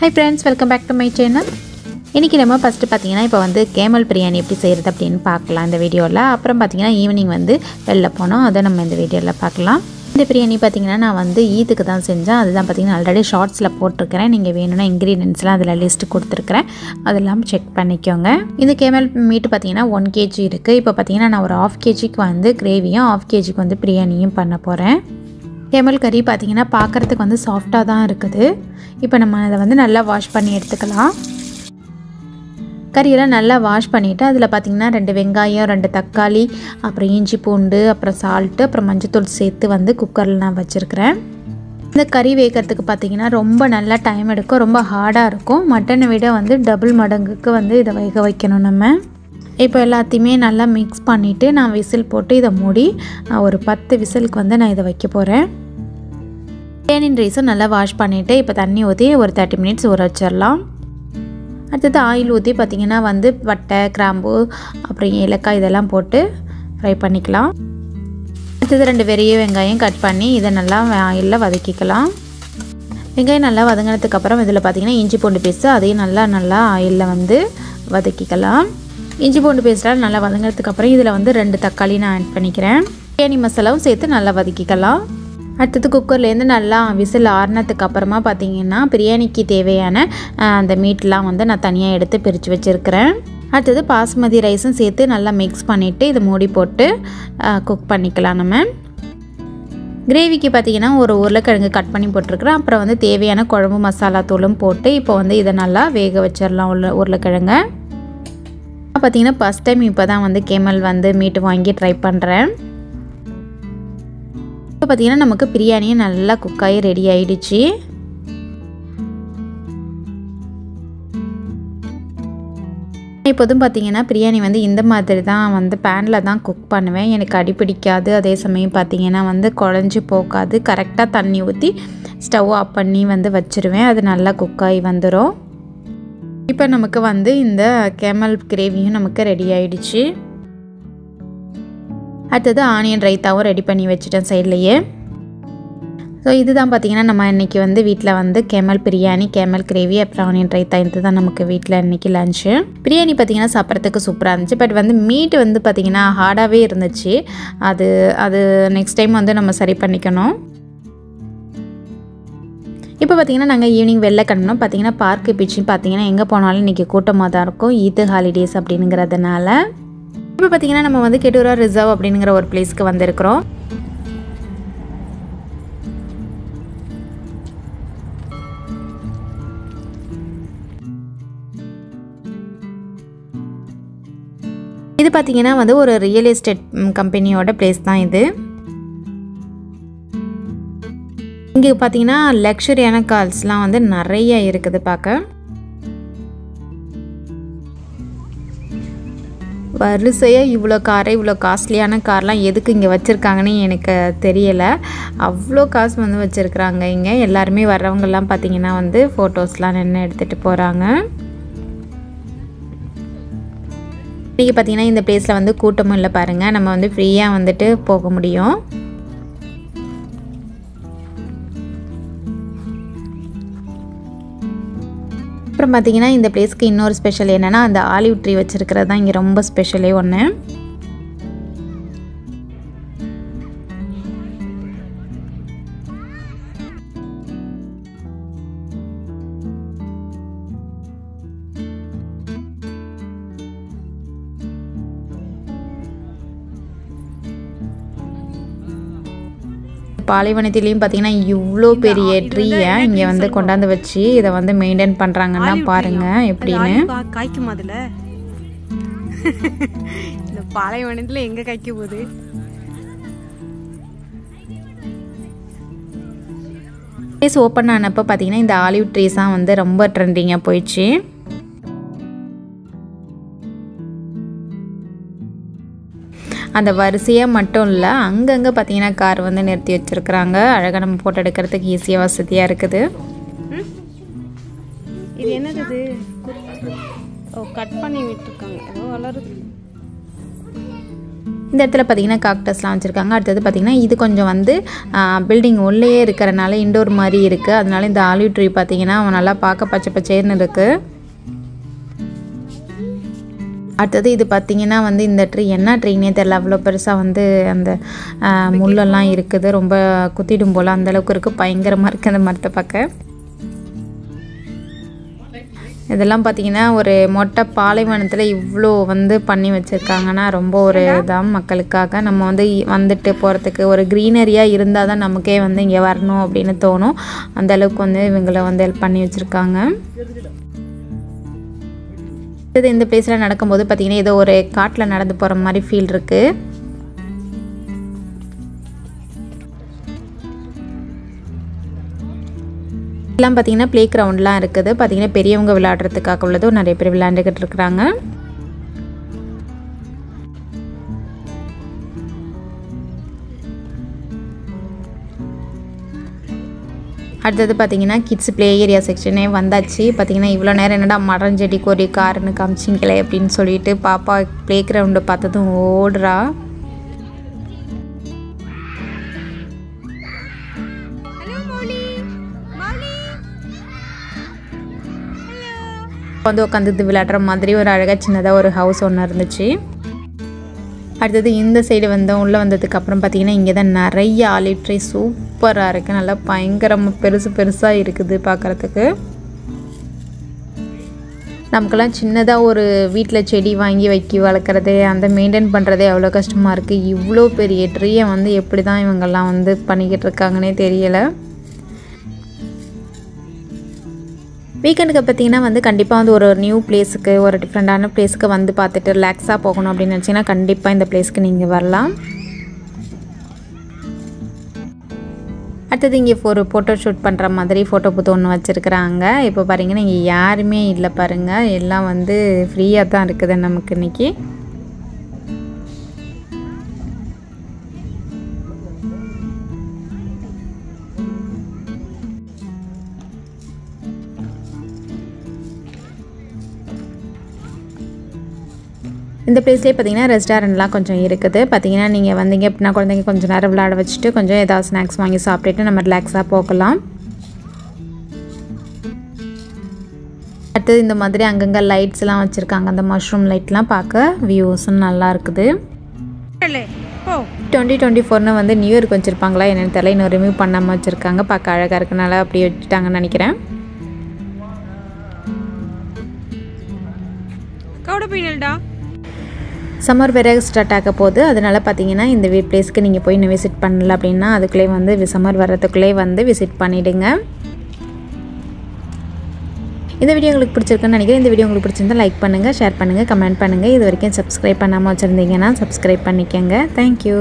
Hi friends, welcome back to my channel. இன்னைக்கு நம்ம first பாத்தீங்கன்னா இப்போ வந்து கேமல் பிரியாணி எப்படி செய்யறது அப்படினு பார்க்கலாம் இந்த வீடியோல. அப்புறம் பாத்தீங்கன்னா ஈவினிங் வந்து வெளில போனோம். அத நம்ம இந்த வீடியோல பார்க்கலாம். இந்த பிரியாணி பாத்தீங்கன்னா நான் வந்து ஈதுக்கு தான் செஞ்சேன். அதுதான் பாத்தீங்கன்னா ஆல்ரெடி ஷார்ட்ஸ்ல போட்டுருக்கேன். நீங்க வேணும்னா இன்கிரிடியன்ட்ஸ்லாம் அதல லிஸ்ட் கொடுத்திருக்கேன். அதெல்லாம் செக் பண்ணிக்கோங்க. இந்த கேமல் மீட் பாத்தீங்கன்னா 1 kg இருக்கு. இப்போ பாத்தீங்கன்னா நான் ஒரு 1/2 kgக்கு வந்து கிரேவியும் 1/2 kgக்கு வந்து பிரியாணியும் பண்ண போறேன். கேமல் கறி பாத்தீங்கன்னா பார்க்கிறதுக்கு வந்து சாஃப்ட்டா தான் இருக்குது. இப்போ நம்ம அத வந்து நல்லா வாஷ் பண்ணி எடுத்துக்கலாம். கறியெல்லாம் நல்லா வாஷ் பண்ணிட்டு அதில் பார்த்தீங்கன்னா 2 வெங்காயம் 2 தக்காளி அப்புறம் இஞ்சி பூண்டு அப்புறம் சால்ட்டு அப்புறம் மஞ்சத்தூள் சேர்த்து வந்து குக்கரில் நான் வச்சுருக்கிறேன். இந்த கறி வேகிறதுக்கு பார்த்தீங்கன்னா ரொம்ப நல்லா டைம் எடுக்கும், ரொம்ப ஹார்டாக இருக்கும். மட்டனை விட வந்து டபுள் மடங்குக்கு வந்து இதை வேக வைக்கணும் நம்ம. இப்போ எல்லாத்தையுமே நல்லா மிக்ஸ் பண்ணிவிட்டு நான் விசில் போட்டு இதை மூடி ஒரு 10 விசிலுக்கு வந்து நான் இதை வைக்க போகிறேன். பிரியாணி ரைஸும் நல்லா வாஷ் பண்ணிவிட்டு இப்போ தண்ணி ஊற்றி ஒரு 30 மினிட்ஸ் ஊற வச்சிடலாம். அடுத்தது ஆயில் ஊற்றி பார்த்திங்கன்னா வந்து பட்டை கிராம்பு அப்புறம் ஏலக்காய் இதெல்லாம் போட்டு ஃப்ரை பண்ணிக்கலாம். அடுத்தது 2 பெரிய வெங்காயம் கட் பண்ணி இதை நல்லா ஆயிலில் வதக்கிக்கலாம். வெங்காயம் நல்லா வதங்கினதுக்கப்புறம் இதில் பார்த்திங்கன்னா இஞ்சி பூண்டு பேஸ்ட்டு அதையும் நல்லா ஆயிலில் வந்து வதக்கிக்கலாம். இஞ்சி பூண்டு பேஸ்ட்டால் நல்லா வதங்கினதுக்கப்புறம் இதில் வந்து 2 தக்காளி நான் ஆட் பண்ணிக்கிறேன். பிரியாணி மசாலாவும் சேர்த்து நல்லா வதக்கிக்கலாம். அடுத்தது குக்கர்லேருந்து நல்லா விசில் ஆறுனதுக்கு அப்புறமா பார்த்தீங்கன்னா பிரியாணிக்கு தேவையான அந்த மீட்லாம் வந்து நான் தனியாக எடுத்து பிரித்து வச்சுருக்கிறேன். அடுத்தது பாஸ்மதி ரைஸும் சேர்த்து நல்லா மிக்ஸ் பண்ணிவிட்டு இதை மூடி போட்டு குக் பண்ணிக்கலாம். நம்ம கிரேவிக்கு பார்த்திங்கன்னா ஒரு உருளைக்கிழங்கு கட் பண்ணி போட்டிருக்கிறேன். அப்புறம் வந்து தேவையான குழம்பு மசாலா தூளும் போட்டு இப்போ வந்து இதை நல்லா வேக வச்சிடலாம். உருளைக்கிழங்கை பார்த்திங்கன்னா ஃபஸ்ட் டைம் இப்போ தான் வந்து கேமல் வந்து மீட் வாங்கி ட்ரை பண்ணுறேன். இப்போ பார்த்திங்கன்னா நமக்கு பிரியாணியும் நல்லா குக்காகி ரெடி ஆகிடுச்சு. இப்போதும் பார்த்திங்கன்னா பிரியாணி வந்து இந்த மாதிரி தான் வந்து பேனில் தான் குக் பண்ணுவேன். எனக்கு அடிப்பிடிக்காது, அதே சமயம் பார்த்திங்கன்னா வந்து குழஞ்சி போகாது. கரெக்டாக தண்ணி ஊற்றி ஸ்டவ் ஆஃப் பண்ணி வந்து வச்சுருவேன். அது நல்லா குக்காகி வந்துடும். இப்போ நமக்கு வந்து இந்த கேமல் கிரேவியும் நமக்கு ரெடி ஆகிடுச்சு. அடுத்தது ஆனியன் ரைத்தாவும் ரெடி பண்ணி வச்சுட்டேன் சைட்லேயே. ஸோ இதுதான் பார்த்திங்கன்னா நம்ம இன்றைக்கி வந்து வீட்டில் வந்து கேமல் பிரியாணி கேமல் கிரேவி அப்புறம் ஆனியன் ரைத்தா இது தான் நமக்கு வீட்டில் இன்றைக்கி லஞ்சு. பிரியாணி பார்த்திங்கன்னா சாப்பிட்றதுக்கு சூப்பராக இருந்துச்சு. பட் வந்து மீட் வந்து பார்த்திங்கன்னா ஹார்டாகவே இருந்துச்சு. அது நெக்ஸ்ட் டைம் வந்து நம்ம சரி பண்ணிக்கணும். இப்போ பார்த்திங்கன்னா நாங்கள் ஈவினிங் வெளில கிளம்பினோம். பார்த்திங்கன்னா பார்க்கு பீச்சு பார்த்திங்கன்னா எங்கே போனாலும் இன்றைக்கி கூட்டமாக தான் இருக்கும், ஈத் ஹாலிடேஸ் அப்படிங்கிறதுனால. இப்போ பார்த்திங்கன்னா நம்ம வந்து கெட்டூரா ரிசர்வ் அப்படிங்கிற ஒரு பிளேஸ்க்கு வந்திருக்கிறோம். இது பார்த்திங்கன்னா வந்து ஒரு ரியல் எஸ்டேட் கம்பெனியோட பிளேஸ் தான் இது. இங்கே பார்த்திங்கன்னா லக்ஸரியான கார்ஸ்லாம் வந்து நிறைய இருக்குது பார்க்க. வரிசையாக இவ்வளோ காரை இவ்வளோ காஸ்ட்லியான கார்லாம் எதுக்கு இங்கே வச்சுருக்காங்கன்னு எனக்கு தெரியலை. அவ்வளோ காசு வந்து வச்சுருக்குறாங்க இங்கே. எல்லாருமே வர்றவங்கெல்லாம் பார்த்திங்கன்னா வந்து ஃபோட்டோஸ்லாம் நின்று எடுத்துகிட்டு போகிறாங்க. இன்றைக்கி பார்த்திங்கன்னா இந்த பிளேஸில் வந்து கூட்டமும் இல்லை பாருங்கள். நம்ம வந்து ஃப்ரீயாக வந்துட்டு போக முடியும். அப்புறம் பார்த்திங்கன்னா இந்த பிளேஸ்க்கு இன்னொரு ஸ்பெஷல் என்னென்னா அந்த ஆலிவ் ட்ரீ வச்சுருக்கிறது தான் இங்கே ரொம்ப ஸ்பெஷலே ஒன்று. பாலைவனத்திலையும் பார்த்திங்கன்னா இவ்வளோ பெரிய ட்ரீயை இங்கே வந்து கொண்டாந்து வச்சு இதை வந்து மெயின்டைன் பண்ணுறாங்கன்னா பாருங்கள் எப்படின்னு. காய்க்கும் அதில் இந்த பாலைவனத்தில் எங்கே காய்க்க போகுது? பிளேஸ் ஓப்பன் ஆனப்போ பார்த்திங்கன்னா இந்த ஆலிவ் ட்ரீஸாக வந்து ரொம்ப ட்ரெண்டிங்காக போயிடுச்சு. அந்த வரிசையாக மட்டும் இல்லை, அங்கங்கே பார்த்திங்கன்னா கார் வந்து நிறுத்தி வச்சுருக்குறாங்க. அழகாக நம்ம ஃபோட்டோ எடுக்கிறதுக்கு ஈஸியாக வசதியாக இருக்குது. இது என்னது? ஓ, கட் பண்ணி விட்டுருக்காங்க. ஏதோ வளருது. இந்த இடத்துல பார்த்திங்கன்னா காக்டஸ்லாம் வச்சுருக்காங்க. அடுத்தது பார்த்திங்கன்னா இது கொஞ்சம் வந்து பில்டிங் உள்ளேயே இருக்கிறனால இண்டோர் மாதிரி இருக்குது. அதனால இந்த ஆலிவ் ட்ரீ பார்த்திங்கன்னா நல்லா பார்க்க பச்சை பச்சைன்னு இருக்குது. அடுத்தது இது பார்த்திங்கன்னா வந்து இந்த ட்ரீ என்ன ட்ரீனே தெரியல, அவ்வளோ பெருசாக வந்து அந்த முள்ளெல்லாம் இருக்குது, ரொம்ப குத்திடும் போல் அந்தளவுக்கு இருக்குது. பயங்கரமாக இருக்குது அந்த மரத்தை பார்க்க. இதெல்லாம் பார்த்திங்கன்னா ஒரு மொட்டை பாலைவனத்தில் இவ்வளோ வந்து பண்ணி வச்சுருக்காங்கன்னா ரொம்ப ஒரு இதான் மக்களுக்காக. நம்ம வந்து வந்துட்டு போகிறதுக்கு ஒரு க்ரீனரியாக இருந்தால் தான் நமக்கே வந்து இங்கே வரணும் அப்படின்னு தோணும். அந்தளவுக்கு வந்து இவங்களை வந்து ஹெல்ப் பண்ணி வச்சுருக்காங்க. இந்த பிளேஸில் நடக்கும்போது பார்த்திங்கன்னா ஏதோ ஒரு காட்டில் நடந்து போகிற மாதிரி ஃபீல் இருக்குது. எல்லாம் பார்த்திங்கன்னா ப்ளே கிரவுண்ட்லாம் இருக்குது. பார்த்திங்கன்னா பெரியவங்க விளையாடுறதுக்காக உள்ளது, நிறைய பேர் விளையாண்டுக்கிட்டு இருக்கிறாங்க. அடுத்தது பார்த்திங்கன்னா கிட்ஸ் ப்ளே ஏரியா செக்ஷனே வந்தாச்சு. பார்த்திங்கன்னா இவ்வளோ நேரம் என்னடா மரம் செடி கொடி காருன்னு காமிச்சிங்களே அப்படின்னு சொல்லிட்டு பாப்பா ப்ளே கிரவுண்டை பார்த்ததும் ஓடுறா. வந்து உட்காந்து விளையாடுற மாதிரி ஒரு அழகாக சின்னதாக ஒரு ஹவுஸ் ஒன்று இருந்துச்சு. அடுத்தது இந்த சைடு வந்தோம். உள்ளே வந்ததுக்கு அப்புறம் பார்த்திங்கன்னா இங்கே தான் நிறைய ஆலிவ் ட்ரீ சூப்பராக இருக்குது. நல்லா பயங்கரமாக பெருசாக இருக்குது பார்க்குறதுக்கு. நமக்கெல்லாம் சின்னதாக ஒரு வீட்டில் செடி வாங்கி வளர்க்குறது அந்த மெயின்டைன் பண்ணுறதே அவ்வளோ கஷ்டமாக இருக்குது. இவ்வளோ பெரிய ட்ரீயை வந்து எப்படி தான் இவங்கெல்லாம் வந்து பண்ணிக்கிட்டு இருக்காங்கன்னே தெரியலை. வீக்கெண்டுக்கு பார்த்திங்கன்னா வந்து கண்டிப்பாக வந்து ஒரு நியூ பிளேஸுக்கு ஒரு டிஃப்ரெண்ட்டான பிளேஸுக்கு வந்து பார்த்துட்டு ரிலாக்ஸாக போகணும் அப்படின்னு நினச்சிங்கன்னா கண்டிப்பாக இந்த பிளேஸ்க்கு நீங்கள் வரலாம். அடுத்தது இங்கே ஒரு ஃபோட்டோ ஷூட் பண்ணுற மாதிரி ஃபோட்டோ பூத் ஒன்று வச்சுருக்குறாங்க. இப்போ பாருங்கன்னா இங்கே யாருமே இல்லை பாருங்கள், எல்லாம் வந்து ஃப்ரீயாக தான் இருக்குது நமக்கு இன்றைக்கி. இந்த பிளேஸ்லேயே பார்த்திங்கன்னா ரெஸ்டாரண்ட்லாம் கொஞ்சம் இருக்குது. பார்த்திங்கன்னா நீங்கள் வந்தீங்க அப்படின்னா குழந்தைங்க கொஞ்சம் நேரம் விளையாட வச்சுட்டு கொஞ்சம் ஏதாவது ஸ்நாக்ஸ் வாங்கி சாப்பிட்டுட்டு நம்ம ரிலாக்ஸாக போகலாம். அடுத்தது இந்த மாதிரி அங்கங்கே லைட்ஸ்லாம் வச்சுருக்காங்க. அந்த மஷ்ரூம் லைட்லாம் பார்க்க வியூஸும் நல்லா இருக்குது. 2024 வந்து நியூ இயருக்கு வச்சுருப்பாங்களா என்னென்னு தெரியல, இன்னும் ரிமூவ் பண்ணாமல் வச்சுருக்காங்க. பார்க்க அழகாக இருக்கனால அப்படியே வச்சுட்டாங்கன்னு நினைக்கிறேன். சம்மர் வேறு ஸ்டார்ட் ஆக போகுது. அதனால் பார்த்தீங்கன்னா இந்த பிளேஸ்க்கு நீங்கள் போய் இன்னும் விசிட் பண்ணல அப்படின்னா அதுக்குள்ளே வந்து சம்மர் வர்றதுக்குள்ளே வந்து விசிட் பண்ணிவிடுங்க. இந்த வீடியோ உங்களுக்கு பிடிச்சிருக்குன்னு நினைக்கிறேன். இந்த வீடியோ உங்களுக்கு பிடிச்சிருந்தால் லைக் பண்ணுங்கள், ஷேர் பண்ணுங்கள், கமெண்ட் பண்ணுங்கள். இது வரைக்கும் சப்ஸ்கிரைப் பண்ணாமல் வச்சுருந்தீங்கன்னா சப்ஸ்கிரைப் பண்ணிக்கோங்க. தேங்க்யூ.